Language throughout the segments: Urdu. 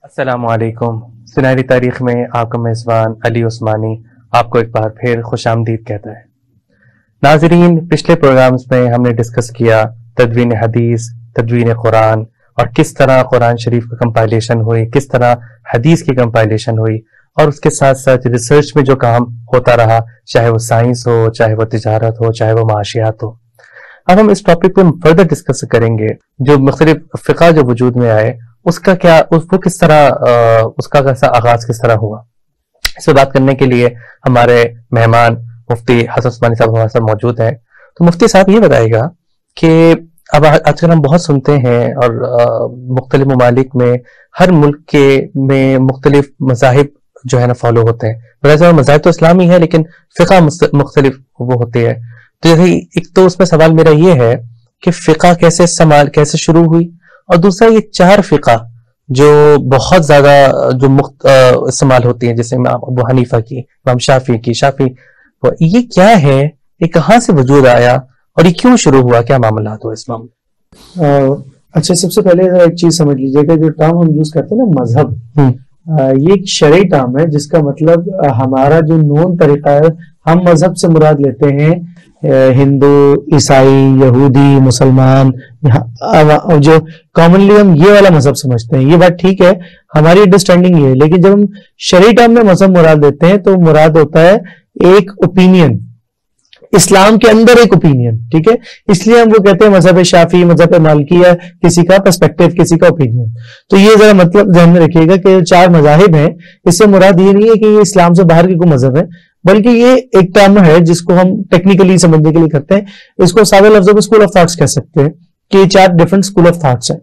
السلام علیکم. سنہری تاریخ میں آپ کا میزبان علی عثمانی آپ کو ایک بار پھر خوش آمدید کہتا ہے. ناظرین، پچھلے پروگرامز میں ہم نے ڈسکس کیا تدوین حدیث، تدوین قرآن، اور کس طرح قرآن شریف کا کمپائلیشن ہوئی، کس طرح حدیث کی کمپائلیشن ہوئی، اور اس کے ساتھ ساتھ ریسرچ میں جو کام ہوتا رہا، چاہے وہ سائنس ہو، چاہے وہ تجارت ہو، چاہے وہ معاشیات ہو. اب ہم اس ٹاپک پہ فردر ڈسکس کریں گے. جو مختلف فقہ جو وجود میں آئے اس کا کیا، وہ کس طرح، اس کا کیسا آغاز کس طرح ہوا. اس پہ بات کرنے کے لیے ہمارے مہمان مفتی حسن عثمانی صاحب ہمارے ساتھ موجود ہیں. تو مفتی صاحب یہ بتائے گا کہ اب آج کل ہم بہت سنتے ہیں، اور مختلف ممالک میں ہر ملک میں مختلف مذاہب جو ہے نا فالو ہوتے ہیں. ویسے مذاہب تو اسلامی ہے لیکن فقہ مختلف وہ ہوتی ہے. تو جیسے ایک تو اس میں سوال میرا یہ ہے کہ فقہ کیسے شروع ہوئی، اور دوسرا یہ چار فقہ جو بہت زیادہ جو استعمال ہوتی ہیں، جیسے امام ابو حنیفہ کی، امام شافعی کی، یہ کیا ہے، یہ کہاں سے وجود آیا اور یہ کیوں شروع ہوا، کیا معاملات ہو اسلام میں؟ اچھا، سب سے پہلے ایک چیز سمجھ لیجیے گا، جو ٹرم ہم یوز کرتے ہیں نا مذہب، یہ ایک شرعی ٹرم ہے جس کا مطلب ہمارا جو نون طریقہ ہے، ہم مذہب سے مراد لیتے ہیں ہندو، عیسائی، یہودی، مسلمان، جو کامنلی ہم یہ والا مذہب سمجھتے ہیں. یہ بات ٹھیک ہے، ہماری انڈرسٹینڈنگ یہ ہے. لیکن جب ہم شرعی ٹرم میں مذہب مراد لیتے ہیں تو مراد ہوتا ہے ایک اوپینین، اسلام کے اندر ایک اوپینین. ٹھیک ہے، اس لیے ہم وہ کہتے ہیں مذہب شافعی، مذہب مالکی، یا کسی کا پرسپیکٹو، کسی کا اوپینین. تو یہ ذرا مطلب ذہن میں رکھیے گا کہ چار مذاہب ہیں. اس سے مراد یہ نہیں ہے کہ یہ اسلام سے باہر کے کوئی مذہب ہے، بلکہ یہ ایک ٹرم ہے جس کو ہم ٹیکنیکلی سمجھنے کے لیے کرتے ہیں. اس کو سادہ لفظوں میں اسکول آف تھاٹس کہہ سکتے ہیں کہ یہ چار ڈفرنٹ اسکول آف تھاٹس ہیں.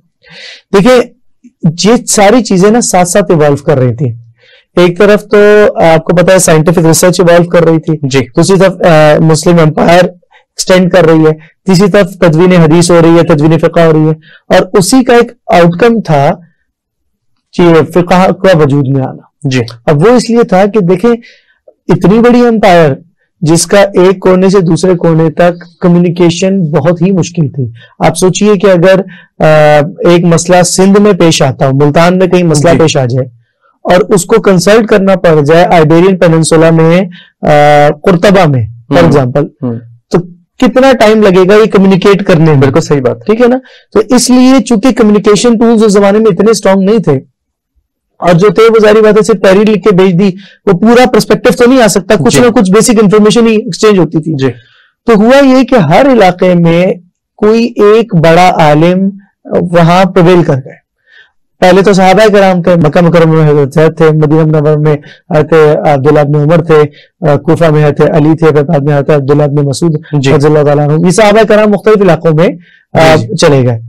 دیکھیں، یہ ساری چیزیں نا ساتھ ساتھ ایوالو کر رہی تھی. ایک طرف تو آپ کو پتا ہے سائنٹیفک ریسرچ ایوالو کر رہی تھی جی، دوسری طرف مسلم امپائر ایکسٹینڈ کر رہی ہے، تیسری طرف تدوین حدیث ہو رہی ہے، تدوین فقہ ہو رہی ہے، اور اسی کا ایک آؤٹ کم تھا فقہ کا وجود میں آنا جی. اب وہ اس لیے تھا کہ دیکھیں، اتنی بڑی امپائر جس کا ایک کونے سے دوسرے کونے تک کمیونیکیشن بہت ہی مشکل تھی. آپ سوچئے کہ اگر ایک مسئلہ سندھ میں پیش آتا ہو، ملتان میں کہیں مسئلہ جی پیش آ جائے اور اس کو کنسلٹ کرنا پڑ جائے آئیبیرین پیننسولا میں، قرطبہ میں فار ایگزامپل، تو کتنا ٹائم لگے گا یہ کمیونیکیٹ کرنے میں. بالکل صحیح بات، ٹھیک ہے نا. تو اس لیے چونکہ کمیونیکیشن ٹولز اس زمانے میں اتنے اسٹرانگ نہیں تھے، اور جو تھے وہ ظاہری بات ہے صرف تحریر لکھ کے بھیج دی، وہ پورا پرسپیکٹو تو نہیں آ سکتا، کچھ نہ کچھ بیسک انفارمیشن ہی ایکسچینج ہوتی تھی جی. تو ہوا یہ کہ ہر علاقے میں کوئی ایک بڑا عالم وہاں پرویل کر گئے. پہلے تو صحابہ کرام تھے، مکہ مکرمہ میں حضرت زید تھے، مدینہ منورہ میں حضرت عبداللہ بن عمر تھے، کوفہ میں حضرت علی تھے، بعد میں حضرت عبداللہ بن مسعود رضی اللہ تعالیٰ عنہ. یہ صحابہ کرام مختلف علاقوں میں چلے گئے.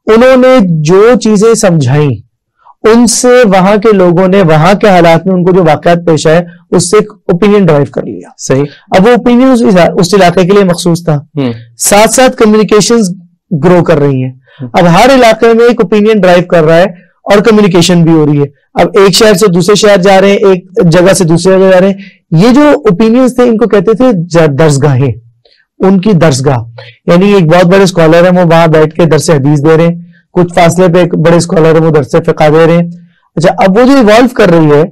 انہوں نے جو چیزیں سمجھائیں ان سے وہاں کے لوگوں نے وہاں کے حالات میں ان کو جو واقعات پیش آئے اس سے ایک اوپینین ڈرائیو کر لیا. صحیح. اب وہ اوپینین اس علاقے کے لیے مخصوص تھا. ساتھ ساتھ کمیونیکیشنز گرو کر رہی ہیں. اب ہر علاقے میں ایک اوپینین ڈرائیو کر رہا ہے اور کمیونیکیشن بھی ہو رہی ہے. اب ایک شہر سے دوسرے شہر جا رہے ہیں، ایک جگہ سے دوسری جگہ جا رہے ہیں. یہ جو اوپینینز تھے ان کو کہتے تھے درسگاہیں. ان کی درسگاہ یعنی ایک بہت بڑے اسکالر ہیں، وہ وہاں بیٹھ کے درس حدیث دے رہے ہیں، کچھ فاصلے پہ ایک بڑے اسکالر ہیں وہ درس فقہ دے رہے ہیں. اچھا، اب وہ جو ایوالو کر رہی ہے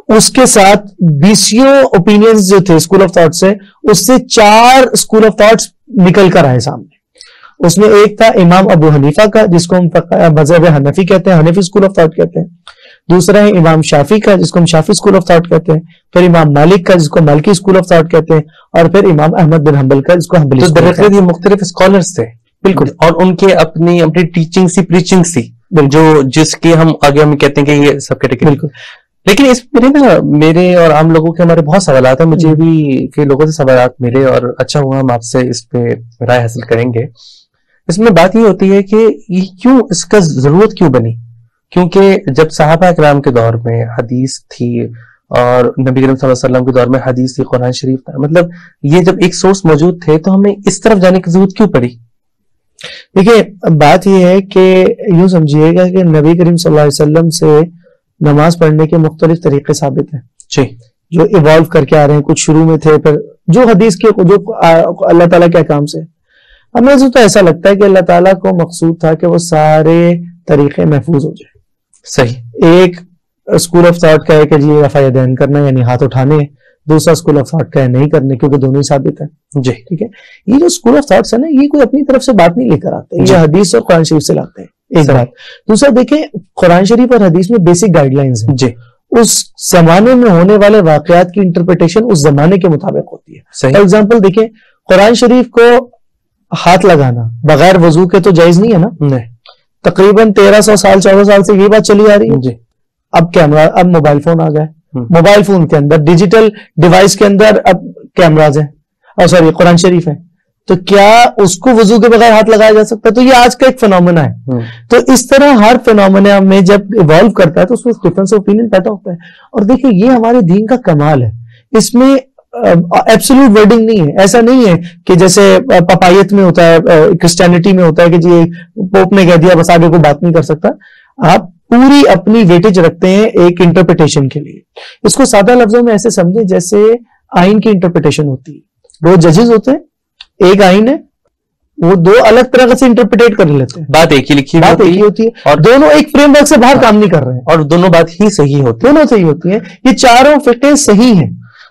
اس کے ساتھ بیسیوں اوپینینز جو تھے اسکول آف تھاٹ سے، اس سے چار اسکول آف تھاٹس نکل کر آئے سامنے. اس میں ایک تھا امام ابو حنیفہ کا جس کو ہم مذہب حنفی کہتے ہیں، حنفی اسکول آف تھاٹ کہتے ہیں. دوسرا ہے امام شافعی کا جس کو ہم شافعی اسکول آف تھاٹ کہتے ہیں. پھر امام مالک کا جس کو مالکی اسکول آف تھاٹ کہتے ہیں. اور پھر امام احمد بن حنبل کا جس کو حنبلی اسکول آف تھاٹ. یہ مختلف اسکالرز تھے بالکل، اور ان کے اپنی ٹیچنگ سی، پریچنگ سی، جو جس کے ہم آگے ہم کہتے ہیں کہ یہ سب کیٹیگری. بالکل. لیکن اس میرے اور عام لوگوں کے ہمارے بہت سوالات ہیں، مجھے بھی کئی لوگوں سے سوالات ملے، اور اچھا ہوا ہم آپ سے اس پہ رائے حاصل کریں گے. اس میں بات یہ ہوتی ہے کہ یہ کیوں، اس کا ضرورت کیوں بنی؟ کیونکہ جب صحابہ اکرام کے دور میں حدیث تھی اور نبی کریم صلی اللہ علیہ وسلم کے دور میں حدیث تھی، قرآن شریف تھا، مطلب یہ جب ایک سورس موجود تھے تو ہمیں اس طرف جانے کی ضرورت کیوں پڑی؟ دیکھیں، بات یہ ہے کہ یوں سمجھیے گا کہ نبی کریم صلی اللہ علیہ وسلم سے نماز پڑھنے کے مختلف طریقے ثابت ہیں جی، جو ایوالو کر کے آ رہے ہیں. کچھ شروع میں تھے، پھر جو حدیث کے جو اللہ تعالیٰ کے احکام سے. ہمیں تو ایسا لگتا ہے کہ اللہ تعالیٰ کو مقصود تھا کہ وہ سارے طریقے محفوظ ہو جائے. صحیح. ایک اسکول آف تھاٹ کا ہے کہ جی رفع یدین کرنا ہے یعنی ہاتھ اٹھانے ہیں, دوسرا اسکول آف تھاٹ کا ہے نہیں کرنے, کیونکہ دونوں ہی ثابت ہیں. جی ٹھیک ہے. یہ جو اسکول آف تھاٹس ہے نا, یہ کوئی اپنی طرف سے بات نہیں لے کر آتے, یہ حدیث اور قرآن شریف سے لاتے ہیں, ایک بات. دوسرا دیکھیں, قرآن شریف اور حدیث میں بیسک گائیڈ لائنز ہیں. جی. اس زمانے میں ہونے والے واقعات کی انٹرپریٹیشن اس زمانے کے مطابق ہوتی ہے. فار ایگزامپل دیکھیں, قرآن شریف کو ہاتھ لگانا بغیر وضو کے تو جائز نہیں ہے نا. تقریباً 1300 سال 1400 سال سے یہ بات چلی آ رہی ہے. جی. اب کیمرہ, اب موبائل فون آ گئے, موبائل فون کے اندر ڈیجیٹل ڈیوائس کے اندر اب کیمراز ہیں, اور سوری قرآن شریف ہے, تو کیا اس کو وضو کے بغیر ہاتھ لگایا جا سکتا ہے؟ تو یہ آج کا ایک فنومنا ہے. تو اس طرح ہر فنومنا میں جب ایوالو کرتا ہے تو اس میں ڈفرنس آف اوپینین پیدا ہوتا ہے. اور دیکھیں یہ ہمارے دین کا کمال ہے, اس میں ایبسولوٹ ورڈنگ نہیں ہے. ایسا نہیں ہے کہ جیسے پپائیت میں ہوتا ہے, کرسچینٹی میں ہوتا ہے کہ جی پوپ نے کہہ دیا بس آگے کوئی بات نہیں کر سکتا. آپ پوری اپنی ویٹیج رکھتے ہیں ایک انٹرپریٹیشن کے لیے. اس کو سادہ لفظوں میں ایسے سمجھیں جیسے آئین کی انٹرپریٹیشن ہوتی ہے. دو ججز ہوتے ہیں, ایک آئین ہے, وہ دو الگ طرح سے انٹرپریٹ کر لیتے ہیں, بات ایک ہی لکھی بات ایک ہی ہوتی ہے, اور دونوں ایک فریم ورک سے باہر کام نہیں کر رہے ہیں, اور دونوں بات ہی صحیح ہوتی دونوں صحیح ہوتی ہیں. یہ چاروں فقہ صحیح ہیں.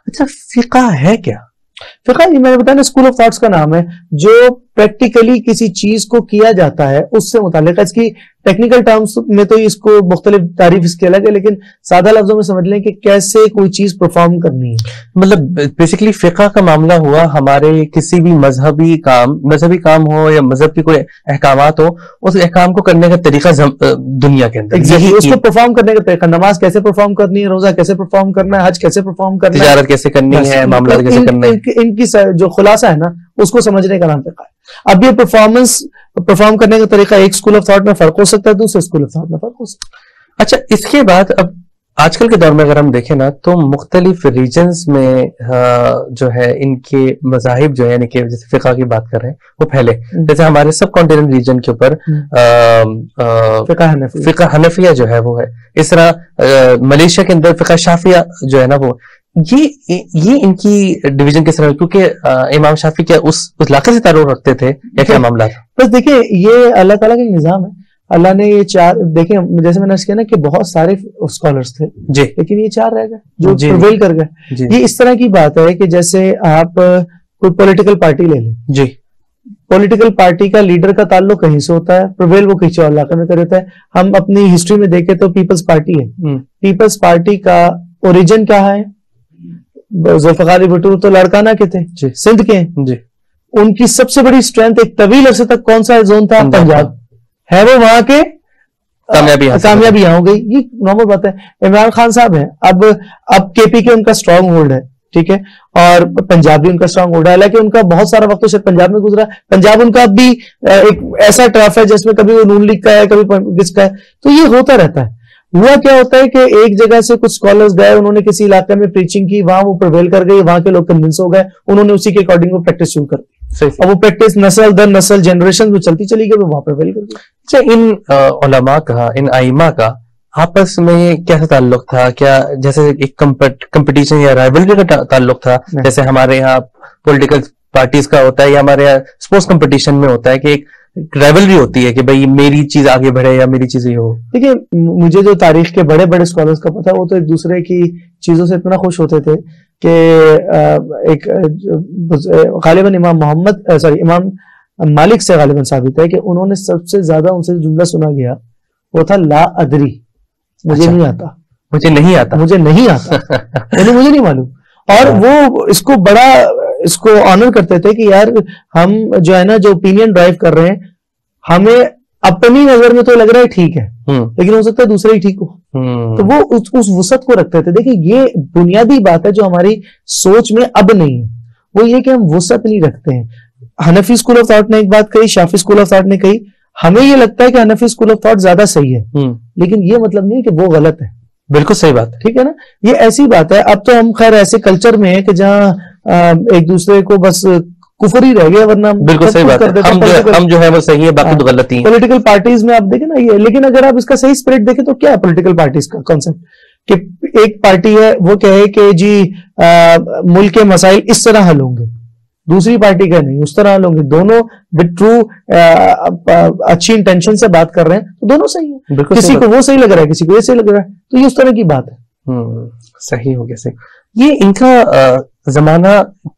اچھا, فقہ ہے کیا؟ فقہ یہ میں نے بتایا نا اسکول آف تھاٹس کا نام ہے, جو پریکٹیکلی کسی چیز کو کیا جاتا ہے اس سے متعلق ہے. اس کی ٹیکنیکل ٹرمز میں تو اس کو مختلف تعریف اس کے الگ ہے, لیکن سادہ لفظوں میں سمجھ لیں کہ کیسے کوئی چیز پرفارم کرنی ہے. مطلب بیسیکلی فقہ کا معاملہ ہوا ہمارے کسی بھی مذہبی کام ہو یا مذہب کی کوئی احکامات ہو, اس احکام کو کرنے کا طریقہ دنیا کے اندر اس کو پرفارم کرنے کا طریقہ, نماز کیسے پرفارم کرنی ہے, روزہ کیسے پرفارم کرنا ہے, حج کیسے پرفارم کرنا ہے, تجارت کیسے کرنی ہے, معاملات کیسے کرنا ہے, ان کی جو خلاصہ ہے نا اس کو سمجھنے کا نام فقہ ہے. اب یہ پرفارم کرنے کا طریقہ ایک اسکول آف تھاٹ میں فرق ہو سکتا ہے, دوسرے اسکول آف تھاٹ میں فرق ہو سکتا ہے. اچھا, اس کے بعد اب آج کل کے دور میں اگر ہم دیکھیں نا تو مختلف ریجنز میں جو ہے ان کے مذاہب جو ہے, یعنی کہ جیسے فقہ کی بات کر رہے ہیں وہ پھیلے. جیسے ہمارے سب کانٹیننٹ ریجن کے اوپر فقہ حنفیہ جو ہے وہ ہے, اس طرح ملیشیا کے اندر فقہ شافعیہ جو ہے نا وہ, یہ ان کی ڈویژن کس طرح, کیونکہ امام شافعی کیا اس علاقے سے تعلق رکھتے تھے یا کیا معاملات؟ بس دیکھیں یہ اللہ تعالیٰ کا نظام ہے. اللہ نے یہ چار, دیکھیں جیسے میں نے کہا نا کہ بہت سارے اسکالرس تھے جی, لیکن یہ چار رہ گئے جو پرویل کر گئے. یہ اس طرح کی بات ہے کہ جیسے آپ کوئی پولیٹیکل پارٹی لے لیں جی, پولیٹیکل پارٹی کا لیڈر کا تعلق کہیں سے ہوتا ہے, پرویل وہ کسی اور علاقے میں کر دیتا ہے. ہم اپنی ہسٹری میں دیکھیں تو پیپلز پارٹی ہے, پیپلز پارٹی کا اوریجن کیا ہے, ذوالفقار علی بھٹو تو لاڑکانہ کے تھے, سندھ کے ہیں جی. ان کی سب سے بڑی اسٹرینتھ ایک طویل عرصے تک کون سا زون تھا, پنجاب ہے, وہ وہاں کے کامیابی یہاں ہو گئی. یہ نارمل بات ہے. عمران خان صاحب ہیں, اب کے پی کے ان کا اسٹرانگ ہولڈ ہے, ٹھیک ہے, اور پنجاب بھی ان کا اسٹرانگ ہولڈ ہے, حالانکہ ان کا بہت سارا وقت تو شاید پنجاب میں گزرا. پنجاب ان کا اب بھی ایک ایسا ٹرف ہے جس میں کبھی وہ نون لیگ کا ہے, کبھی کس کا ہے, تو یہ ہوتا رہتا ہے. ہوا کیا ہوتا ہے کہ ایک جگہ سے کچھ اسکالرز گئے, انہوں نے کسی علاقے میں پریچنگ کی, وہاں وہ پرویل کر گئی, وہاں کے لوگ کنونس ہو گئے, انہوں نے اسی کے اکارڈنگ وہ پریکٹس شروع کر دی, اور وہ پریکٹس نسل در نسل جنریشن میں چلتی چلی گئی, وہ وہاں پرویل کر گئی. اچھا, ان علماء کا, ان ائمہ کا آپس میں کیسا تعلق تھا؟ کیا جیسے ایک کمپٹیشن یا رائیولری کا تعلق تھا جیسے ہمارے یہاں پولیٹیکل پارٹیز کا ہوتا ہے یا ہمارے یہاں اسپورٹس کمپٹیشن میں ہوتا ہے کہ ایک رائیولری ہوتی ہے کہ بھئی میری چیز آگے بڑھے یا میری چیز یہ ہو؟ دیکھیے, مجھے جو تاریخ کے بڑے بڑے اسکالرز کا پتا ہے وہ تو ایک دوسرے کی چیزوں سے اتنا خوش ہوتے تھے کہ ایک غالباً امام مالک سے غالباً ثابت ہے کہ انہوں نے سب سے زیادہ ان سے جملہ سنا گیا وہ تھا لا ادری, مجھے نہیں آتا, مجھے نہیں یعنی مجھے نہیں معلوم. اور وہ اس کو آنر کرتے تھے کہ یار ہم جو ہے نا جو اوپینین ڈرائیو کر رہے ہیں, ہمیں اپنی نظر میں تو لگ رہا ہے ٹھیک ہے, لیکن ہو سکتا ہے دوسرے ہی ٹھیک ہو. تو وہ اس وسعت کو رکھتے تھے. دیکھیں یہ بنیادی بات ہے جو ہماری سوچ میں اب نہیں ہے, وہ یہ کہ ہم وسعت نہیں رکھتے ہیں. حنفی اسکول آف تھاٹ نے ایک بات کہی, شافعی اسکول آف تھاٹ نے کہی. ہمیں یہ لگتا ہے کہ حنفی اسکول آف تھاٹ زیادہ صحیح ہے, لیکن یہ مطلب نہیں کہ وہ غلط ہے. بالکل صحیح بات, ٹھیک ہے نا. یہ ایسی بات ہے, اب تو ہم خیر ایسے کلچر میں ہیں کہ جہاں ایک دوسرے کو بس کفر ہی رہ گیا, ورنہ بالکل صحیح بات ہے, ہم جو ہے وہ صحیح ہے, باقی تو غلطی ہیں. پولیٹیکل پارٹیز میں آپ دیکھیں نا یہ, لیکن اگر آپ اس کا صحیح اسپرٹ دیکھیں تو کیا ہے پولیٹیکل پارٹیز کا کانسیپٹ کہ ایک پارٹی ہے وہ کہے کہ جی ملک کے مسائل اس طرح حل ہوں گے, دوسری پارٹی کا نہیں, اس طرح لوگ دونوں ود ٹرو اچھی انٹینشن سے بات کر رہے ہیں تو دونوں صحیح ہیں. کسی کو وہ صحیح لگ رہا ہے, کسی کو یہ صحیح لگ رہا ہے, تو یہ اس طرح کی بات ہے. صحیح ہو گیا. صحیح. یہ ان کا زمانہ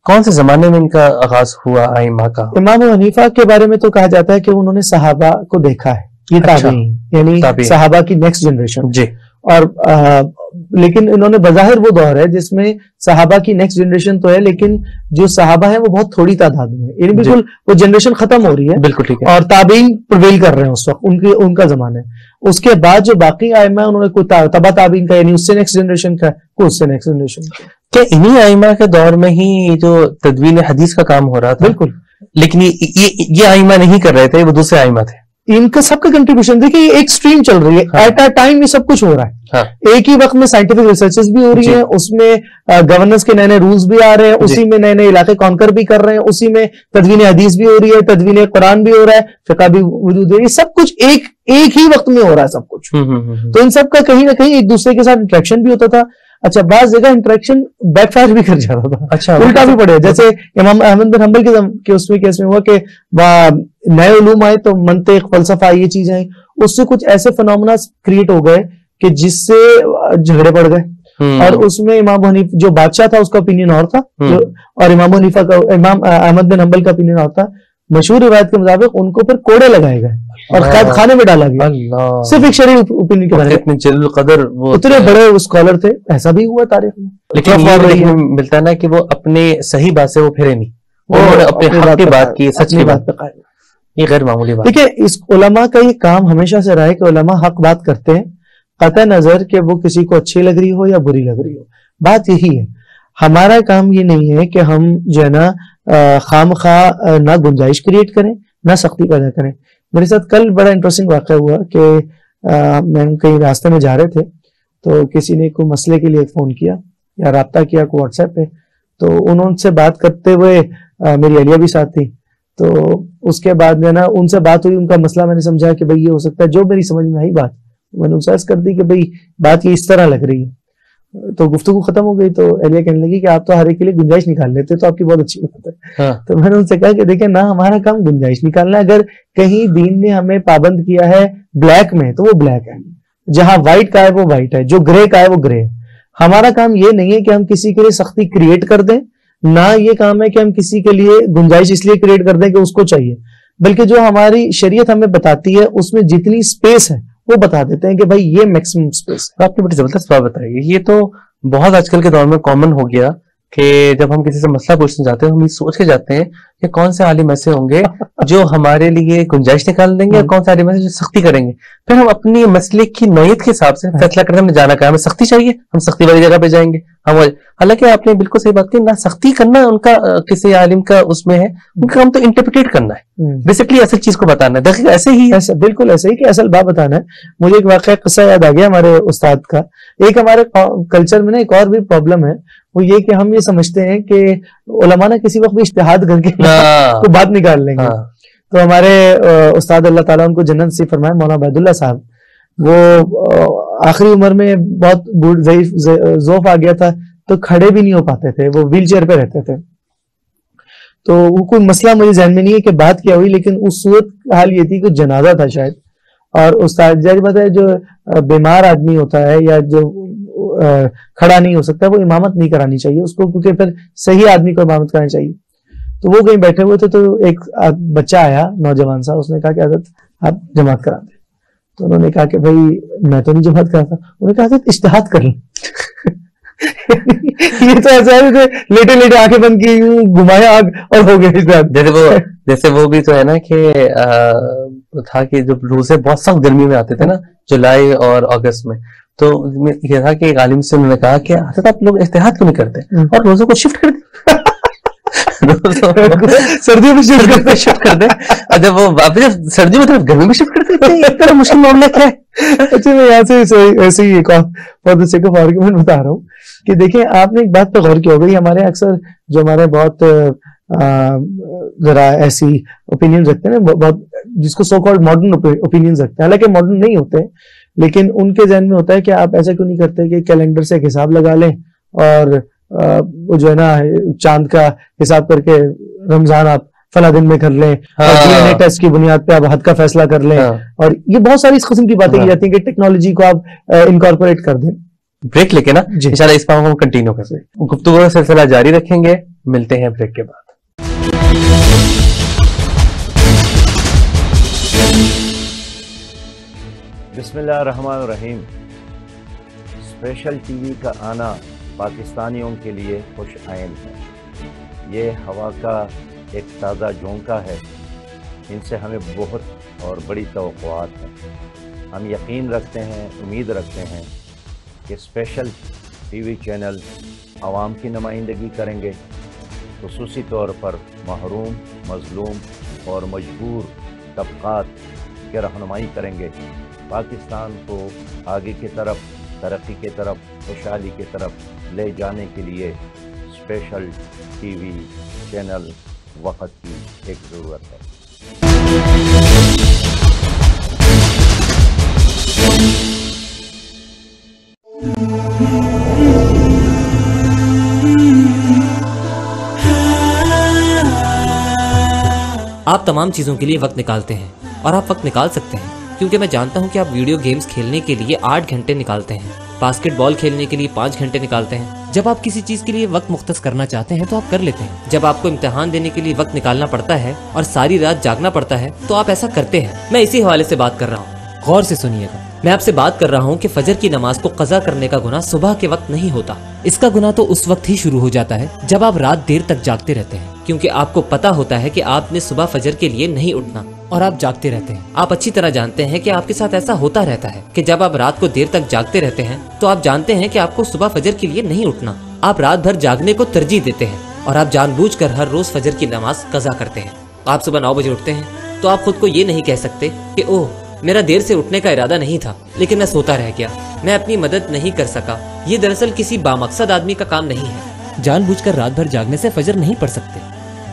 کون سے زمانے میں ان کا آغاز ہوا ائمہ کا؟ امام حنیفہ کے بارے میں تو کہا جاتا ہے کہ انہوں نے صحابہ کو دیکھا ہے, یہ تابعین یعنی صحابہ کی نیکسٹ جنریشن. جی. اور لیکن انہوں نے بظاہر وہ دور ہے جس میں صحابہ کی نیکسٹ جنریشن تو ہے, لیکن جو صحابہ ہیں وہ بہت تھوڑی تعداد میں ہے, یعنی بالکل وہ جنریشن ختم ہو رہی ہے. بالکل ٹھیک ہے. اور تابعین پرویل کر رہے ہیں اس وقت, ان کا زمانہ ہے. اس کے بعد جو باقی ائمہ انہوں نے کوئی تبع تابعین کا, یعنی اس سے نیکسٹ جنریشن کا, کوئی اس سے نیکسٹ جنریشن کا. کیا انہی ائمہ کے دور میں ہی جو تدوین حدیث کا کام ہو رہا تھا؟ بالکل. لیکن یہ ائمہ نہیں کر رہے تھے, وہ دوسرے ائمہ تھے. ان کا سب کا کنٹریبیوشن دیکھیں, یہ ایک سٹریم چل رہی ہے ایٹ اے ٹائم, یہ سب کچھ ہو رہا ہے. ایک ہی وقت میں سائنٹیفک ریسرچز بھی ہو رہی ہیں, اس میں گورننس کے نئے نئے رولز بھی آ رہے ہیں, اسی میں نئے نئے علاقے کانکر بھی کر رہے ہیں, اسی میں تدوین حدیث بھی ہو رہی ہے, تدوین قرآن بھی ہو رہا ہے, فقہ بھی وجود ہے. یہ سب کچھ ایک ہی وقت میں ہو رہا ہے سب کچھ. تو ان سب کا کہیں نہ کہیں ایک دوسرے کے ساتھ انٹریکشن بھی ہوتا تھا. اچھا, بعض جگہ انٹریکشن بیک فائر بھی کر جاتا تھا. اچھا, الٹا بھی پڑے. جیسے امام احمد بن حنبل کے اس میں کیس میں ہوا کہ نئے علوم آئے تو منطق, فلسفہ, یہ چیزیں آئیں, اس سے کچھ ایسے فنومنا کریٹ ہو گئے کہ جس سے جھگڑے پڑ گئے. اور اس میں امام حنیفہ جو بادشاہ تھا اس کا اوپینین اور تھا, اور امام حنیفہ کا, امام احمد بن حنبل کا اوپینین اور تھا. مشہور روایت کے مطابق ان کو پھر کوڑے لگائے گئے اور قید خانے میں ڈالا گیا, صرف ایک شرعی اوپینین کے بارے میں. جلیل القدر وہ اتنے بڑے اسکالر تھے, ایسا بھی ہوا تاریخ میں. لیکن ملتا ہے نا کہ وہ اپنے صحیح بات سے وہ پھرے نہیں, انہوں نے اپنے حق کی بات کی, سچ کی بات پہ قائم. یہ غیر معمولی بات. دیکھیں, اس علماء کا یہ کام ہمیشہ سے رہا ہے کہ علماء حق بات کرتے ہیں, قطع نظر کہ وہ کسی کو اچھی لگ رہی ہو یا بری لگ رہی ہو. بات یہی ہے, ہمارا کام یہ نہیں ہے کہ ہم جو ہے نا خام خواہ نہ گنجائش کریٹ کریں نہ سختی پیدا کریں. میرے ساتھ کل بڑا انٹرسٹنگ واقعہ ہوا کہ میں کہیں راستے میں جا رہے تھے, تو کسی نے کوئی مسئلے کے لیے فون کیا یا رابطہ کیا کوئی واٹس ایپ پہ, تو انہوں سے بات کرتے ہوئے میری اہلیہ بھی ساتھ تھی. تو اس کے بعد میں نا ان سے بات ہوئی, ان کا مسئلہ میں نے سمجھا کہ بھئی یہ ہو سکتا ہے, جو میری سمجھ میں آئی بات میں نے اسے کر دی کہ بھئی بات یہ اس طرح لگ رہی ہے. تو گفتگو ختم ہو گئی, تو اہلیہ کہنے لگی کہ آپ تو ہر ایک کے لیے گنجائش نکال لیتے, تو آپ کی بہت اچھی بات ہے. تو میں نے ان سے کہا کہ دیکھیں نا, ہمارا کام گنجائش نکالنا ہے. اگر کہیں دین نے ہمیں پابند کیا ہے بلیک میں تو وہ بلیک ہے, جہاں وائٹ کا ہے وہ وائٹ ہے, جو گرے کا ہے وہ گرے ہے. ہمارا کام یہ نہیں ہے کہ ہم کسی کے لیے سختی کریٹ کر دیں, نہ یہ کام ہے کہ ہم کسی کے لیے گنجائش اس لیے کریٹ کر دیں کہ اس کو چاہیے, بلکہ جو ہماری شریعت ہمیں بتاتی ہے اس میں جتنی سپیس ہے وہ بتا دیتے ہیں کہ بھائی یہ میکسیمم سپیس ہے. آپ نے بڑی زبردست بات بتائی. یہ تو بہت آج کل کے دور میں کامن ہو گیا کہ جب ہم کسی سے مسئلہ پوچھنے جاتے ہیں ہم یہ سوچ کے جاتے ہیں کہ کون سے عالم ایسے ہوں گے جو ہمارے لیے گنجائش نکال دیں گے, اور کون سے عالم ایسے جو سختی کریں گے. پھر ہم اپنی مسئلے کی نوعیت کے حساب سے فیصلہ کرتے ہیں ہمیں جانا کہاں, ہمیں سختی چاہیے, ہم سختی والی جگہ پہ جائیں گے. حالانکہ آپ نے بالکل صحیح بات کی, نہ سختی کرنا ان کا کسی عالم کا اس میں ہے, ان کا کام تو انٹرپریٹ کرنا ہے, بیسکلی اصل چیز کو بتانا ہے. دیکھیں ایسے ہی بالکل ایسے ہی کہ اصل بات بتانا ہے. مجھے ایک واقعہ قصہ یاد آ گیا ہمارے استاد کا. ایک ہمارے کلچر میں نا ایک اور بھی پرابلم ہے, وہ یہ کہ ہم یہ سمجھتے ہیں کہ علماء نے کسی وقت بھی اجتہاد کر کے کوئی بات نکال لیں گے. تو ہمارے استاد اللہ تعالیٰ ان کو جنت نصیب فرمائے, مولانا عبید اللہ صاحب, وہ آخری عمر میں بہت ضعف آ گیا تھا, تو کھڑے بھی نہیں ہو پاتے تھے, وہ ویل چیئر پہ رہتے تھے. تو وہ کوئی مسئلہ مجھے ذہن میں نہیں ہے کہ بات کیا ہوئی, لیکن اس صورت حال یہ تھی کہ جنازہ تھا شاید, اور استاد جاری بات ہے جو بیمار آدمی ہوتا ہے یا جو کھڑا نہیں ہو سکتا وہ امامت نہیں کرانی چاہیے اس کو, کیونکہ پھر صحیح آدمی کو امامت کرانی چاہیے. تو وہ کہیں بیٹھے ہوئے تھے, تو ایک بچہ آیا نوجوان سا, اس نے کہا کہ حضرت آپ جماعت کرا دیں. تو انہوں نے کہا کہ بھائی میں تو نہیں جماعت کراتا. انہوں نے کہا حضرت اجتہاد کر لیں. یہ تو ایسا ہے لیٹے لیٹے آنکھیں بند کی, گھمایا آگ اور ہو گیا. جیسے وہ بھی تو ہے نا کہ تھا کہ جب روزے بہت سخت گرمی میں آتے تھے نا, جولائی اور اگست میں, تو یہ تھا کہ ایک عالم سے انہوں نے کہا کہ حضرت آپ لوگ اجتہاد کیوں نہیں کرتے اور روزوں کو شفٹ کر دیں, سردیوں میں شفٹ کر دیں. جب وہ واپس سردیوں میں طرف گرمی میں شفٹ کرتے ہیں, اتنا مشکل معاملہ کیا ہے. اچھا, میں یہاں سے ایسے ہی ایک اور سیک آف آرگومنٹ بتا رہا ہوں کہ دیکھیں آپ نے ایک بات پہ غور کیا ہوگا, ہمارے اکثر جو ہمارے بہت ذرا ایسی اوپینین رکھتے ہیں نا, بہت جس کو سو کالڈ ماڈرن اوپینین رکھتے ہیں, حالانکہ ماڈرن نہیں ہوتے, لیکن ان کے ذہن میں ہوتا ہے کہ آپ ایسا کیوں نہیں کرتے کہ کیلنڈر سے ایک حساب لگا لیں اور وہ جو ہے نا چاند کا حساب کر کے رمضان آپ فلاں دن میں کر لیں، اور ڈی این اے ٹیسٹ کی بنیاد پہ آپ حد کا فیصلہ کر لیں، اور یہ بہت ساری اس قسم کی باتیں کی جاتی ہیں کہ ٹیکنالوجی کو آپ انکارپوریٹ کر دیں. بریک لے کے نا انشاءاللہ اس بات کو کنٹینیو کر سکیں، گفتگو کا سلسلہ جاری رکھیں گے. ملتے ہیں بریک کے بعد. بسم اللہ الرحمن الرحیم. اسپیشل ٹی وی کا آنا پاکستانیوں کے لیے خوش آئند ہے. یہ ہوا کا ایک تازہ جھونکا ہے. ان سے ہمیں بہت اور بڑی توقعات ہیں. ہم یقین رکھتے ہیں، امید رکھتے ہیں کہ اسپیشل ٹی وی چینل عوام کی نمائندگی کریں گے، خصوصی طور پر محروم، مظلوم اور مجبور طبقات کی رہنمائی کریں گے. پاکستان کو آگے کی طرف، ترقی کی طرف، خوشحالی کی طرف لے جانے کے لیے اسپیشل ٹی وی چینل وقت کی ایک ضرورت ہے. آپ تمام چیزوں کے لیے وقت نکالتے ہیں، اور آپ وقت نکال سکتے ہیں کیونکہ میں جانتا ہوں کہ آپ ویڈیو گیمز کھیلنے کے لیے 8 گھنٹے نکالتے ہیں، باسکٹ بال کھیلنے کے لیے 5 گھنٹے نکالتے ہیں. جب آپ کسی چیز کے لیے وقت مختص کرنا چاہتے ہیں تو آپ کر لیتے ہیں. جب آپ کو امتحان دینے کے لیے وقت نکالنا پڑتا ہے اور ساری رات جاگنا پڑتا ہے تو آپ ایسا کرتے ہیں. میں اسی حوالے سے بات کر رہا ہوں، غور سے سنیے گا. میں آپ سے بات کر رہا ہوں کہ فجر کی نماز کو قضا کرنے کا گناہ صبح کے وقت نہیں ہوتا. اس کا گناہ تو اس وقت ہی شروع ہو جاتا ہے جب آپ رات دیر تک جاگتے رہتے ہیں، کیونکہ آپ کو پتا ہوتا ہے کہ آپ نے صبح فجر کے لیے نہیں اٹھنا اور آپ جاگتے رہتے ہیں. آپ اچھی طرح جانتے ہیں کہ آپ کے ساتھ ایسا ہوتا رہتا ہے کہ جب آپ رات کو دیر تک جاگتے رہتے ہیں تو آپ جانتے ہیں کہ آپ کو صبح فجر کے لیے نہیں اٹھنا. آپ رات بھر جاگنے کو ترجیح دیتے ہیں اور آپ جان بوجھ کر ہر روز فجر کی نماز قضا کرتے ہیں. آپ صبح 9 بجے اٹھتے ہیں تو آپ خود کو یہ نہیں کہہ سکتے کہ اوہ میرا دیر سے اٹھنے کا ارادہ نہیں تھا لیکن میں سوتا رہ گیا، میں اپنی مدد نہیں کر سکا. یہ دراصل کسی بامقصد آدمی کا کام نہیں ہے. جان بوجھ کر رات بھر جاگنے سے فجر نہیں پڑھ سکتے.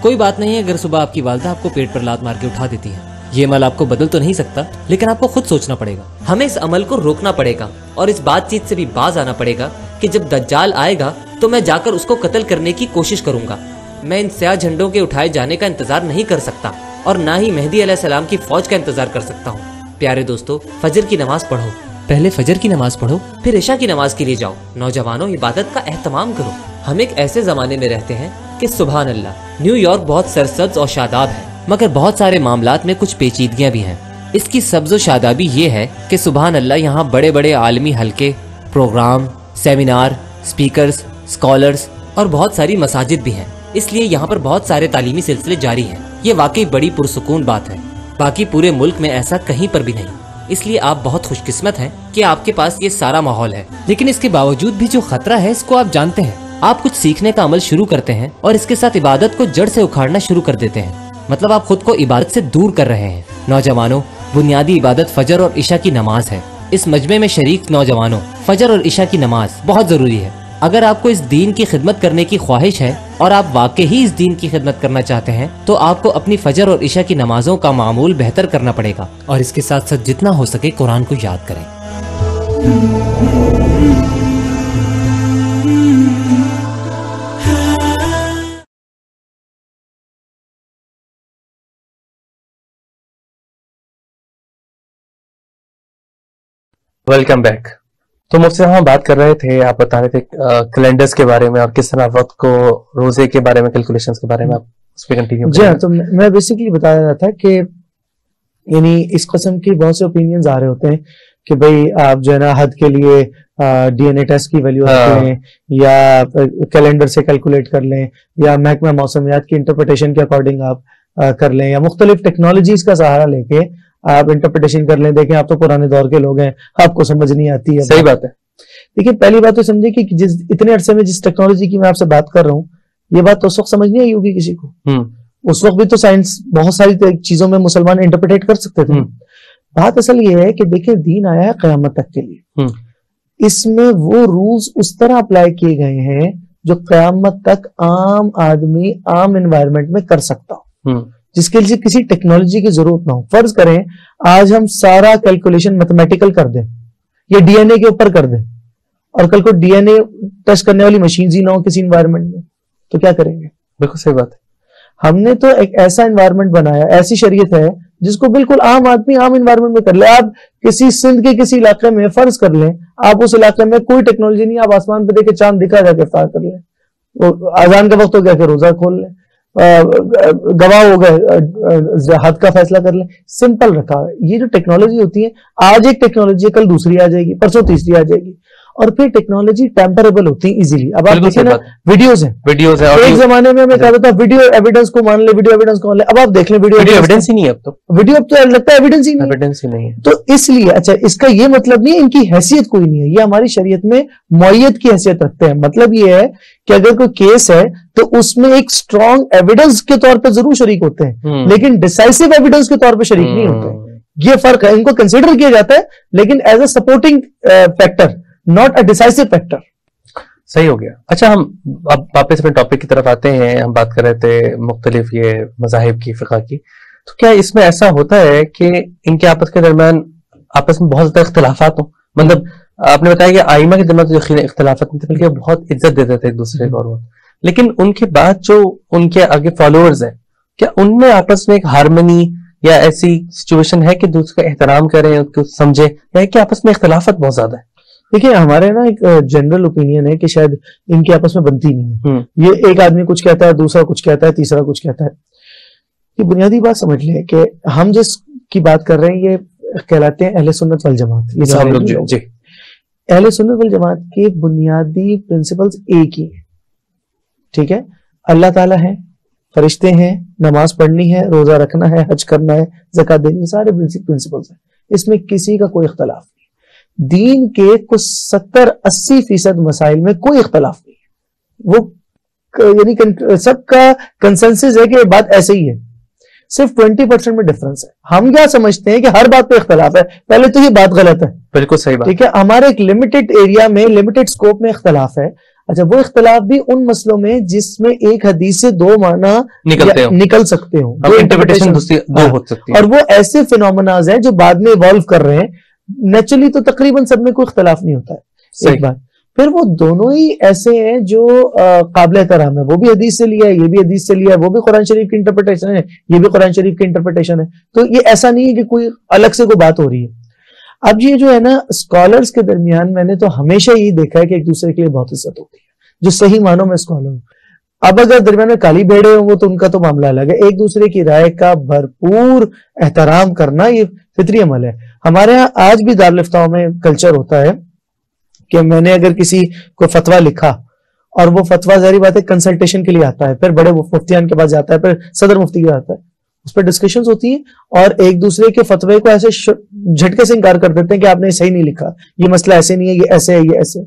کوئی بات نہیں ہے اگر صبح آپ کی والدہ آپ کو پیٹ پر لات مار کے اٹھا دیتی ہے. یہ عمل آپ کو بدل تو نہیں سکتا لیکن آپ کو خود سوچنا پڑے گا. ہمیں اس عمل کو روکنا پڑے گا اور اس بات چیت سے بھی باز آنا پڑے گا کہ جب دجال آئے گا تو میں جا کر اس کو قتل کرنے کی کوشش کروں گا. میں ان سیاہ جھنڈوں کے اٹھائے جانے کا انتظار نہیں کر سکتا اور نہ ہی مہدی علیہ السلام کی فوج کا انتظار کر سکتا ہوں. پیارے دوستو، فجر کی نماز پڑھو. پہلے فجر کی نماز پڑھو پھر عشاء کی نماز کے لیے جاؤ. نوجوانوں، عبادت کا اہتمام کرو. ہم ایک ایسے زمانے میں رہتے ہیں کہ سبحان اللہ، نیو یارک بہت سرسبز اور شاداب ہے مگر بہت سارے معاملات میں کچھ پیچیدگیاں بھی ہیں. اس کی سبز و شادابی یہ ہے کہ سبحان اللہ یہاں بڑے بڑے عالمی حلقے، پروگرام، سیمینار، سپیکرز، اسکالرز اور بہت ساری مساجد بھی ہیں. اس لیے یہاں پر بہت سارے تعلیمی سلسلے جاری ہیں. یہ واقعی بڑی پرسکون بات ہے. باقی پورے ملک میں ایسا کہیں پر بھی نہیں. اس لیے آپ بہت خوش قسمت ہیں کہ آپ کے پاس یہ سارا ماحول ہے. لیکن اس کے باوجود بھی جو خطرہ ہے اس کو آپ جانتے ہیں. آپ کچھ سیکھنے کا عمل شروع کرتے ہیں اور اس کے ساتھ عبادت کو جڑ سے اکھاڑنا شروع کر دیتے ہیں. مطلب آپ خود کو عبادت سے دور کر رہے ہیں. نوجوانوں، بنیادی عبادت فجر اور عشاء کی نماز ہے. اس مجمع میں شریک نوجوانوں، فجر اور عشاء کی نماز بہت ضروری ہے. اگر آپ کو اس دین کی خدمت کرنے کی خواہش ہے اور آپ واقعی اس دین کی خدمت کرنا چاہتے ہیں تو آپ کو اپنی فجر اور عشاء کی نمازوں کا معمول بہتر کرنا پڑے گا اور اس کے ساتھ ساتھ جتنا ہو سکے قرآن کو یاد کریں. Welcome back. تو مفتی صاحب ہم بات کر رہے تھے، آپ بتا رہے تھے کیلنڈرز کے بارے میں اور کس طرح وقت کو، روزے کے بارے میں، کیلکولیشنز کے بارے میں. آپ اس پہ کنٹینیو. جی ہاں، تو میں بیسیکلی بتا رہا تھا کہ یعنی اس قسم کی بہت سے اوپینینز آ رہے ہوتے ہیں کہ بھئی آپ جو ہے نا حد کے لیے ڈی این اے ٹیسٹ کی ویلیو رکھیں یا کیلنڈر سے کیلکولیٹ کر لیں یا محکمہ موسمیات کی انٹرپریٹیشن کے اکارڈنگ آپ کر لیں یا مختلف ٹیکنالوجیز کا سہارا لے کے آپ انٹرپریٹیشن کر لیں. دیکھیں آپ تو پرانے دور کے لوگ ہیں، آپ کو سمجھ نہیں آتی ہے. صحیح بات ہے. دیکھیں پہلی بات تو سمجھے کہ جس اتنے عرصے میں جس ٹیکنالوجی کی میں آپ سے بات کر رہا ہوں، یہ بات تو اس وقت سمجھ نہیں آئی ہوگی کسی کو. اس وقت بھی تو سائنس بہت ساری چیزوں میں مسلمان انٹرپریٹ کر سکتے تھے. بات اصل یہ ہے کہ دیکھیں دین آیا ہے قیامت تک کے لیے. اس میں وہ رولز اس طرح اپلائی کیے گئے ہیں جو قیامت تک عام آدمی عام انوائرمنٹ میں کر سکتا ہو، جس کے لیے کسی ٹیکنالوجی کی ضرورت نہ ہو. فرض کریں آج ہم سارا کیلکولیشن میتھمیٹیکل کر دیں یا ڈی این اے کے اوپر کر دیں اور کل کو ڈی این اے ٹیسٹ کرنے والی مشینز ہی نہ ہو کسی انوائرمنٹ میں، تو کیا کریں گے؟ بالکل صحیح بات ہے. ہم نے تو ایک ایسا انوائرمنٹ بنایا, ایسی شریعت ہے جس کو بالکل عام آدمی عام انوائرمنٹ میں کر لے. آپ کسی سندھ کے کسی علاقے میں فرض کر لیں, آپ اس علاقے میں کوئی ٹیکنالوجی نہیں, آپ آسمان پہ دیکھ کے چاند دکھا جا کے افطار کر لیں, اذان کا وقت ہو گیا کہ روزہ کھول لیں, گواہ ہو گئے حد کا فیصلہ کر لیں. سمپل رکھا ہے. یہ جو ٹیکنالوجی ہوتی ہے, آج ایک ٹیکنالوجی ہے, کل دوسری آ جائے گی, پرسوں تیسری آ جائے گی, اور پھر ٹیکنالوجی ٹیمپریبل ہوتی ہے ایزیلی. اب آپ دیکھیں نا, ویڈیوز ہیں, ایک زمانے میں ہمیں کہا تھا ویڈیو ایویڈنس کو مان لے, ویڈیو ایویڈنس کو مان لے. اب آپ دیکھ لیں ویڈیو ایویڈنس ہی نہیں ہے, اب تو ویڈیو اب تو لگتا ہے ایویڈنس ہی نہیں ہے. تو اس لیے اچھا, اس کا یہ مطلب نہیں ہے ان کی حیثیت کوئی نہیں ہے, یہ ہماری شریعت میں معیت کی حیثیت رکھتے ہیں. مطلب یہ ہے کہ اگر کوئی کیس ہے تو اس میں ایک اسٹرانگ ایویڈنس کے طور پہ ضرور شریک ہوتے ہیں, لیکن ڈیسائسو ایویڈنس کے طور پہ شریک نہیں ہوتے. یہ فرق ہے, ان کو کنسیڈر کیا جاتا ہے لیکن as a supporting factor, not a ڈیسائسو factor. صحیح ہو گیا. اچھا, ہم اب واپس اپنے ٹاپک کی طرف آتے ہیں. ہم بات کر رہے تھے مختلف یہ مذاہب کی, فقہ کی. تو کیا اس میں ایسا ہوتا ہے کہ ان کے آپس کے درمیان آپس میں بہت زیادہ اختلافات ہوں؟ مطلب آپ نے بتایا کہ آئمہ کے درمیان تو اختلافات نہیں تھے, بلکہ بہت عزت دیتے تھے ایک دوسرے کو, لیکن ان کے بعد جو ان کے آگے فالوورز ہیں, کیا ان میں آپس میں ایک ہارمنی یا ایسی سچویشن ہے کہ دوسرے کا احترام کریں, ان کو سمجھیں, یا کہ آپس میں اختلافات بہت زیادہ ہے؟ دیکھیں, ہمارے نا ایک جنرل اوپینین ہے کہ شاید ان کی آپس میں بنتی نہیں ہے. یہ ایک آدمی کچھ کہتا ہے, دوسرا کچھ کہتا ہے, تیسرا کچھ کہتا ہے. یہ بنیادی بات سمجھ لیں کہ ہم جس کی بات کر رہے ہیں یہ کہلاتے ہیں اہل سنت والجماعت. یہ سارے لوگ جی اہل سنت والجماعت کے بنیادی پرنسپلز ایک ہی ہیں. ٹھیک ہے, اللہ تعالیٰ ہے, فرشتے ہیں, نماز پڑھنی ہے, روزہ رکھنا ہے, حج کرنا ہے, زکات دینی ہے, سارے پرنسپلز ہیں. اس میں کسی کا کوئی اختلاف نہیں. دین کے کچھ 70-80% مسائل میں کوئی اختلاف نہیں ہے. وہ یعنی سب کا کنسنسس ہے کہ یہ بات ایسے ہی ہے, صرف 20% میں ڈفرنس ہے. ہم کیا سمجھتے ہیں کہ ہر بات پہ اختلاف ہے. پہلے تو یہ بات غلط ہے. بالکل صحیح بات. ٹھیک ہے, ہمارے ایک لمیٹڈ ایریا میں, لمیٹڈ سکوپ میں اختلاف ہے. اچھا, وہ اختلاف بھی ان مسئلوں میں جس میں ایک حدیث سے دو معنی نکل سکتے ہوں, اور وہ ایسے فینومناز ہیں جو بعد میں ایوالو کر رہے ہیں. نیچرلی تو تقریباً سب میں کوئی اختلاف نہیں ہوتا ہے. ایک بات. پھر وہ دونوں ہی ایسے ہیں جو قابل احترام ہے. وہ بھی حدیث سے لیا ہے, یہ بھی حدیث سے لیا ہے, وہ بھی قرآن شریف کی انٹرپریٹیشن ہے, یہ بھی قرآن شریف کی انٹرپریٹیشن ہے. تو یہ ایسا نہیں ہے کہ کوئی الگ سے کوئی بات ہو رہی ہے. اب یہ جو ہے نا, اسکالرز کے درمیان میں نے تو ہمیشہ یہی دیکھا ہے کہ ایک دوسرے کے لیے بہت عزت ہوتی ہے, جو صحیح معنوں میں اسکالر ہوں. اب اگر درمیان میں کالی بھیڑے ہوں گے تو ان کا تو معاملہ الگ ہے. ایک دوسرے کی رائے کا بھرپور احترام کرنا یہ فطری عمل ہے. ہمارے ہاں آج بھی دارالفتاؤں میں کلچر ہوتا ہے کہ میں نے اگر کسی کو فتویٰ لکھا, اور وہ فتویٰ ظاہری بات ہے کنسلٹیشن کے لیے آتا ہے, پھر بڑے مفتیان کے پاس جاتا ہے, پھر صدر مفتی کے آتا ہے, اس پہ ڈسکشنز ہوتی ہیں, اور ایک دوسرے کے فتوے کو ایسے جھٹکے سے انکار کر دیتے ہیں کہ آپ نے صحیح نہیں لکھا, یہ مسئلہ ایسے نہیں ہے, یہ ایسے ہے, یہ ایسے.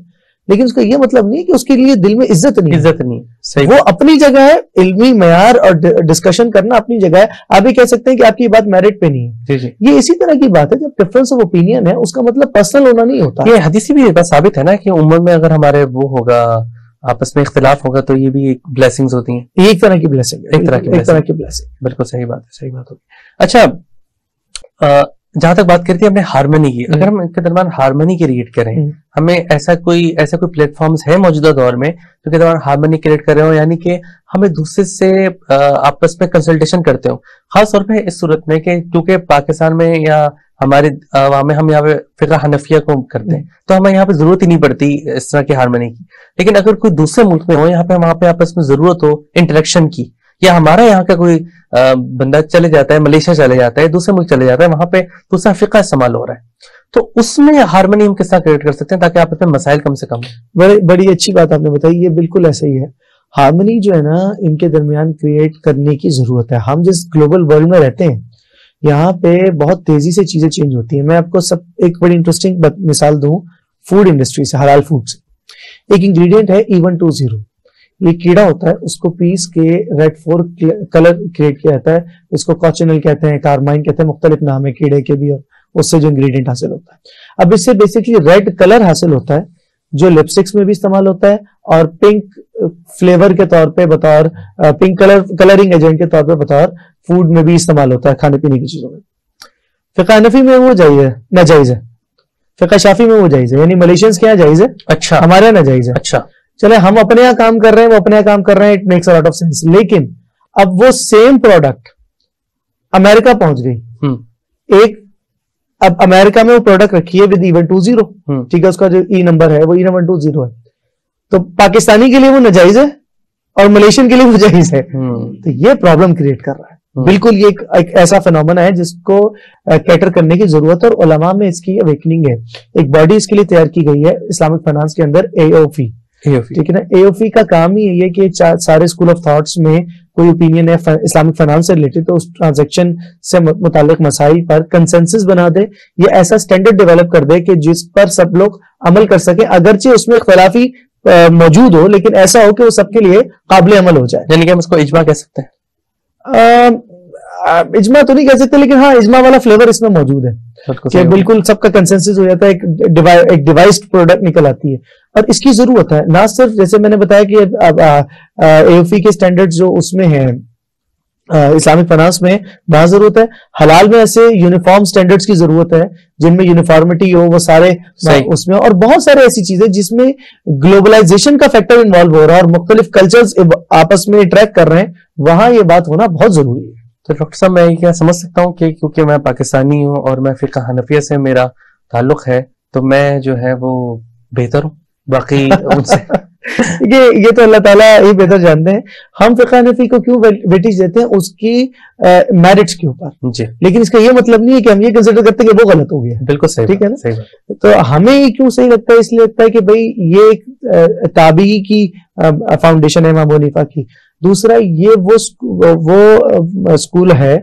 لیکن اس کا یہ مطلب نہیں کہ اس کے لیے دل میں عزت نہیں. وہ اپنی جگہ ہے, علمی معیار اور ڈسکشن کرنا اپنی جگہ ہے. آپ یہ کہہ سکتے ہیں کہ آپ کی بات میرٹ پہ نہیں ہے. یہ اسی طرح کی بات ہے, جب ڈفرنس آف اوپینین ہے اس کا مطلب پرسنل ہونا نہیں ہوتا. یہ حدیث بھی بات ثابت ہے نا کہ عمر میں اگر ہمارے وہ ہوگا, آپس میں اختلاف ہوگا, تو یہ بھی ایک بلیسنگز ہوتی ہیں. ایک طرح کی بلیسنگ, ایک طرح کی بلیسنگ. بالکل صحیح بات ہے, صحیح بات ہوگی. اچھا, جہاں تک بات کرتے ہیں اپنے ہارمنی کی, اگر ہم ان کے درمیان ہارمنی کریٹ کریں, ہمیں ایسا کوئی پلیٹ فارمز ہے موجودہ دور میں جو کہ درمیان ہارمنی کریٹ کر رہے ہوں, یعنی کہ ہمیں دوسرے سے آپس میں کنسلٹیشن کرتے ہوں, خاص طور پہ اس صورت میں کہ کیونکہ پاکستان میں یا ہمارے عوام میں ہم یہاں پہ فقہ حنفیہ کو کرتے ہیں, تو ہمیں یہاں پہ ضرورت ہی نہیں پڑتی اس طرح کی ہارمنی کی. لیکن اگر کوئی دوسرے ملک میں ہو, یہاں پہ وہاں پہ آپس میں ضرورت ہو انٹریکشن کی, یا ہمارا یہاں کا کوئی بندہ چلے جاتا ہے, ملیشیا چلے جاتا ہے, دوسرے ملک چلے جاتا ہے, وہاں پہ دوسرا فقہ استعمال ہو رہا ہے, تو اس میں ہارمنی ہم کس طرح کریٹ کر سکتے ہیں تاکہ آپس میں مسائل کم سے کم ہوں؟ بڑی اچھی بات آپ نے بتائی, یہ بالکل ایسا ہی ہے. ہارمنی جو ہے نا ان کے درمیان کریٹ کرنے کی ضرورت ہے. ہم جس گلوبل ورلڈ میں رہتے ہیں یہاں پہ بہت تیزی سے چیزیں چینج ہوتی ہیں. میں آپ کو ایک بڑی انٹرسٹنگ مثال دوں فوڈ انڈسٹری سے, حلال فوڈ سے. ایک انگریڈینٹ ہے E120. یہ کیڑا ہوتا ہے, اس کو پیس کے ریڈ 4 کلر کریٹ کیا جاتا ہے. اس کو کوچنل کہتے ہیں, کارمائن کہتے ہیں, مختلف نام ہے کیڑے کے بھی, اور اس سے جو انگریڈینٹ حاصل ہوتا ہے. اب اس سے بیسکلی ریڈ کلر حاصل ہوتا ہے جو لپسٹکس میں بھی استعمال ہوتا ہے, اور پنک فلیور کے طور پہ بطور پنک کلرنگ ایجنٹ کے طور پہ بطور فوڈ میں بھی استعمال ہوتا ہے, کھانے پینے کی چیزوں میں. فقہ حنفی میں وہ ناجائز ہے, فقہ شافی میں وہ جائز ہے, یعنی ملیشینز کے یہاں جائز ہے, اچھا ہمارے یہاں ناجائز ہے. اچھا, چلے ہم اپنے یہاں کام کر رہے ہیں, وہ اپنے یہاں کام کر رہے ہیں, it makes a lot of sense. لیکن اب وہ سیم پروڈکٹ امریکہ پہنچ گئی، ایک اب امریکہ میں وہ پروڈکٹ رکھی ہے ود ایون 20، ٹھیک ہے، اس کا جو ای نمبر ہے وہ ایون 20 ہے، تو پاکستانی کے لیے وہ ناجائز ہے اور ملیشین کے لیے وہ جائز ہے، تو یہ پرابلم کریٹ کر رہا ہے۔ بالکل یہ ایک ایسا فینومنا ہے جس کو کیٹر کرنے کی ضرورت ہے، اور علماء میں اس کی اویکننگ ہے، ایک باڈی اس کے لیے تیار کی گئی ہے اسلامک فائنانس کے اندر، AOFI، ٹھیک ہے نا۔ AOFI کا کام ہی ہے کہ سارے اسکول آف تھاٹس میں کوئی اوپینین ہے اسلامک فائنانس سے ریلیٹڈ تو اس ٹرانزیکشن سے متعلق مسائل پر کنسنسس بنا دے، یہ ایسا سٹینڈرڈ ڈیولپ کر دے کہ جس پر سب لوگ عمل کر سکیں، اگرچہ اس میں اختلافی موجود ہو لیکن ایسا ہو کہ وہ سب کے لیے قابل عمل ہو جائے۔ یعنی کہ ہم اس کو اجماع کہہ سکتے ہیں؟ اجماع تو نہیں کہہ سکتے، لیکن ہاں اجماع والا فلیور اس میں موجود ہے کہ بالکل سب کا کنسنسس ہو جاتا ہے، ایک ڈیوائسڈ پروڈکٹ نکل آتی ہے، اور اس کی ضرورت ہے۔ نہ صرف جیسے میں نے بتایا کہ AOFI کے سٹینڈرڈ جو اس میں ہیں اسلامک فائنانس میں وہاں ضرورت ہے، حلال میں ایسے یونیفارم سٹینڈرڈز کی ضرورت ہے جن میں یونیفارمٹی ہو، وہ سارے اس میں، اور بہت سارے ایسی چیزیں جس میں گلوبلائزیشن کا فیکٹر انوالو ہو رہا ہے اور مختلف کلچرز آپس میں انٹریکٹ کر رہے ہیں، وہاں یہ بات ہونا بہت ضروری ہے۔ تو ڈاکٹر صاحب میں کیا سمجھ سکتا ہوں کہ کیونکہ میں پاکستانی ہوں اور میں فقہ حنفیہ سے میرا تعلق ہے تو میں جو ہے وہ بہتر ہوں باقی ان سے؟ یہ تو اللہ تعالیٰ ہی بہتر جانتے ہیں۔ ہم فقہ حنفی کو کیوں ویٹیج دیتے ہیں؟ اس کی میرٹس کے اوپر جی، لیکن اس کا یہ مطلب نہیں ہے کہ ہم یہ کنسیڈر کرتے ہیں کہ وہ غلط ہو گیا۔ بالکل صحیح، ٹھیک ہے نا، صحیح بات۔ تو ہمیں یہ کیوں صحیح لگتا ہے؟ اس لیے لگتا ہے کہ بھائی یہ ایک تابعی کی فاؤنڈیشن ہے امام ابو حنیفہ کی، دوسرا یہ وہ اسکول ہے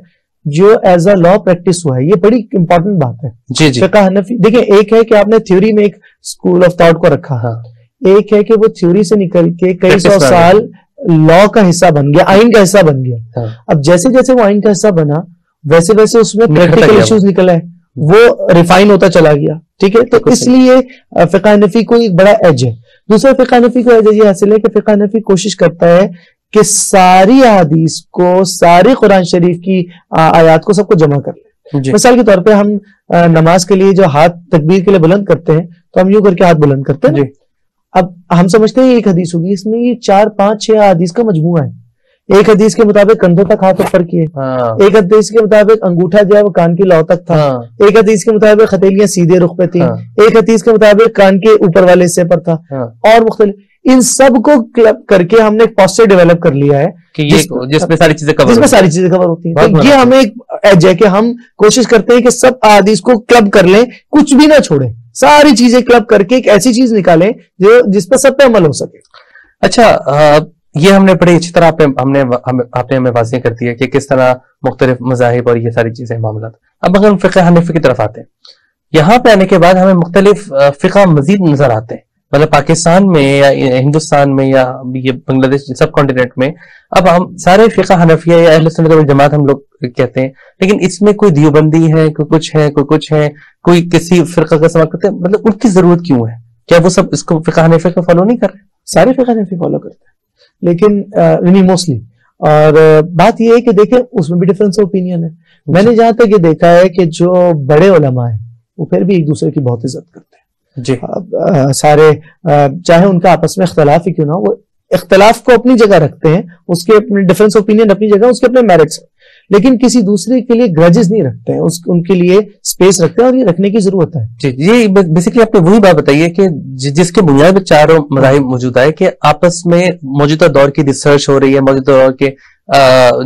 جو ایز اے لا پریکٹس ہوا ہے، یہ بڑی امپورٹنٹ بات ہے۔ جی جی، فقہ حنفی دیکھیں، ایک ہے کہ آپ نے تھیوری میں ایک اسکول آف تھاٹ کو رکھا، ہاں، ایک ہے کہ وہ تھیوری سے نکل کے کئی سو سال لا کا حصہ بن گیا، آئین کا حصہ بن گیا۔ اب جیسے جیسے وہ آئین کا حصہ بنا ویسے ویسے اس میں پریکٹیکل ایشوز نکل آئے، وہ ریفائن ہوتا چلا گیا، ٹھیک ہے۔ تو اس لیے فقہ حنفی کو ایک بڑا ایج ہے۔ دوسرا فقہ حنفی کو ایج یہ حاصل ہے کہ فقہ حنفی کوشش کرتا ہے کہ ساری احادیث کو، ساری قرآن شریف کی آیات کو، سب کو جمع کر لیں۔ مثال کے طور پہ ہم نماز کے لیے جو ہاتھ تکبیر کے لیے بلند کرتے ہیں تو ہم یوں کر کے ہاتھ بلند کرتے ہیں، اب ہم سمجھتے ہیں ایک حدیث ہوگی، اس میں یہ 4 5 6 حدیث کا مجموعہ ہے۔ ایک حدیث کے مطابق کندھوں تک ہاتھ اوپر کیے، ایک حدیث کے مطابق انگوٹھا جو ہے وہ کان کی لو تک تھا، ایک حدیث کے مطابق ہتھیلیاں سیدھے رخ پہ تھیں، ایک حدیث کے مطابق کان کے اوپر والے حصے پر تھا، اور مختلف، ان سب کو کلب کر کے ہم نے ایک پوسچر ڈیولپ کر لیا ہے جس میں ساری چیزیں کور ہوتی ہیں۔ تو یہ ہمیں ایک ایج ہے کہ ہم کوشش کرتے ہیں کہ سب احادیث کو کلب کر لیں، کچھ بھی نہ چھوڑیں، ساری چیزیں کلب کر کے ایک ایسی چیز نکالیں جس پر سب پہ عمل ہو سکے۔ اچھا، یہ ہم نے بڑی اچھی طرح آپ نے ہمیں واضح کر دیا کہ کس طرح مختلف مذاہب اور یہ ساری چیزیں معاملات۔ اب اگر ہم فقہ حنفی کی طرف آتے ہیں، یہاں پہ آنے کے بعد ہمیں مختلف فقہ مزید نظر آتے ہیں، مطلب پاکستان میں یا ہندوستان میں یا یہ بنگلہ دیش سب کانٹیننٹ میں اب ہم سارے فقہ حنفیہ یا اہل سنت والجماعت ہم لوگ کہتے ہیں، لیکن اس میں کوئی دیوبندی ہے، کوئی کچھ ہے، کوئی کسی فرقہ کا سماعت کرتے ہیں، مطلب ان کی ضرورت کیوں ہے؟ کیا وہ سب اس کو فقہ حنفیہ کو فالو نہیں کر رہے؟ سارے فقہ حنفی فالو کرتے ہیں، لیکن موسٹلی، اور بات یہ ہے کہ دیکھیں اس میں بھی ڈفرینس آف اوپینین ہے۔ میں نے جہاں تک یہ دیکھا ہے کہ جو بڑے علماء ہیں وہ پھر بھی ایک دوسرے کی بہت عزت کرتے ہیں جی، سارے چاہے ان کا آپس میں اختلاف ہی کیوں نہ ہو، وہ اختلاف کو اپنی جگہ رکھتے ہیں، اس کے اپنے ڈفرینس اوپینین اپنی جگہ، اس کے اپنے میرٹس ہیں، لیکن کسی دوسرے کے لیے گرجز نہیں رکھتے ہیں، ان کے لیے سپیس رکھتے ہیں، اور یہ رکھنے کی ضرورت ہے۔ جی، یہ بیسیکلی آپ نے وہی بات بتائی ہے کہ جس کے بنیاد پہ چاروں مذاہب موجود ہے کہ آپس میں موجودہ دور کی ریسرچ ہو رہی ہے، موجودہ دور کے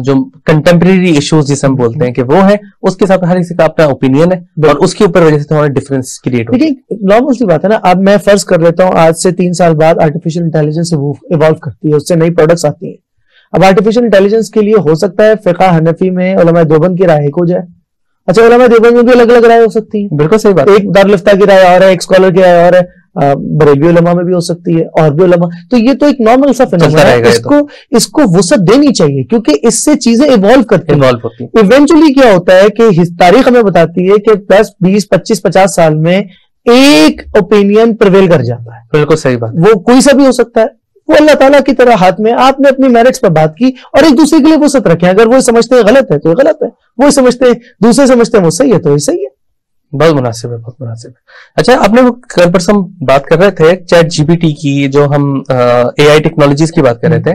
جو کنٹمپریری ایشوز جسے ہم بولتے ہیں کہ وہ ہیں، اس کے ساتھ ہر کسی کا اپنا اوپینین ہے اور اس کے اوپر وجہ سے ہمارا ڈفرینس کریٹ ہوتا ہے۔ لیکن نارمل سی بات ہے نا، اب میں فرض کر لیتا ہوں آج سے 3 سال بعد آرٹیفیشل انٹیلیجنس ایوالو کرتی ہے، اس سے نئی پروڈکٹس آتی ہیں۔ اب آرٹیفیشل انٹیلیجنس کے لیے ہو سکتا ہے فقہ حنفی میں علماء دیوبند کی رائے ایک ہو جائے، اچھا علماء دیوبند میں بھی الگ الگ رائے ہو سکتی ہیں، بالکل صحیح بات، ایک دارالفتہ کی رائے اور ہے، ایک اسکالر کی رائے اور ہے، بریلوی علماء میں بھی ہو سکتی ہے اور بھی علماء، تو یہ تو ایک نارمل سا فینومینا ہے، اس کو وسعت دینی چاہیے کیونکہ اس سے چیزیں ایوالو کرتی ہیں۔ ایونچولی کیا ہوتا ہے کہ تاریخ ہمیں بتاتی ہے کہ 10 20 25 50 سال میں ایک اوپینین پرویل کر جاتا ہے، بالکل صحیح بات، وہ کوئی سا بھی ہو سکتا ہے، وہ اللہ تعالیٰ کی طرح ہاتھ میں، آپ نے اپنی میرٹس پر بات کی اور ایک دوسرے کے لیے وسعت رکھیں، اگر وہ سمجھتے ہیں غلط ہے تو یہ غلط ہے، وہ سمجھتے ہیں دوسرے سمجھتے ہیں وہ صحیح ہے تو یہ صحیح ہے۔ بہت مناسب ہے، بہت مناسب ہے۔ اچھا، آپ نے کل پرسوں ہم بات کر رہے تھے چیٹ GPT کی، جو ہم AI ٹیکنالوجیز کی بات کر رہے تھے،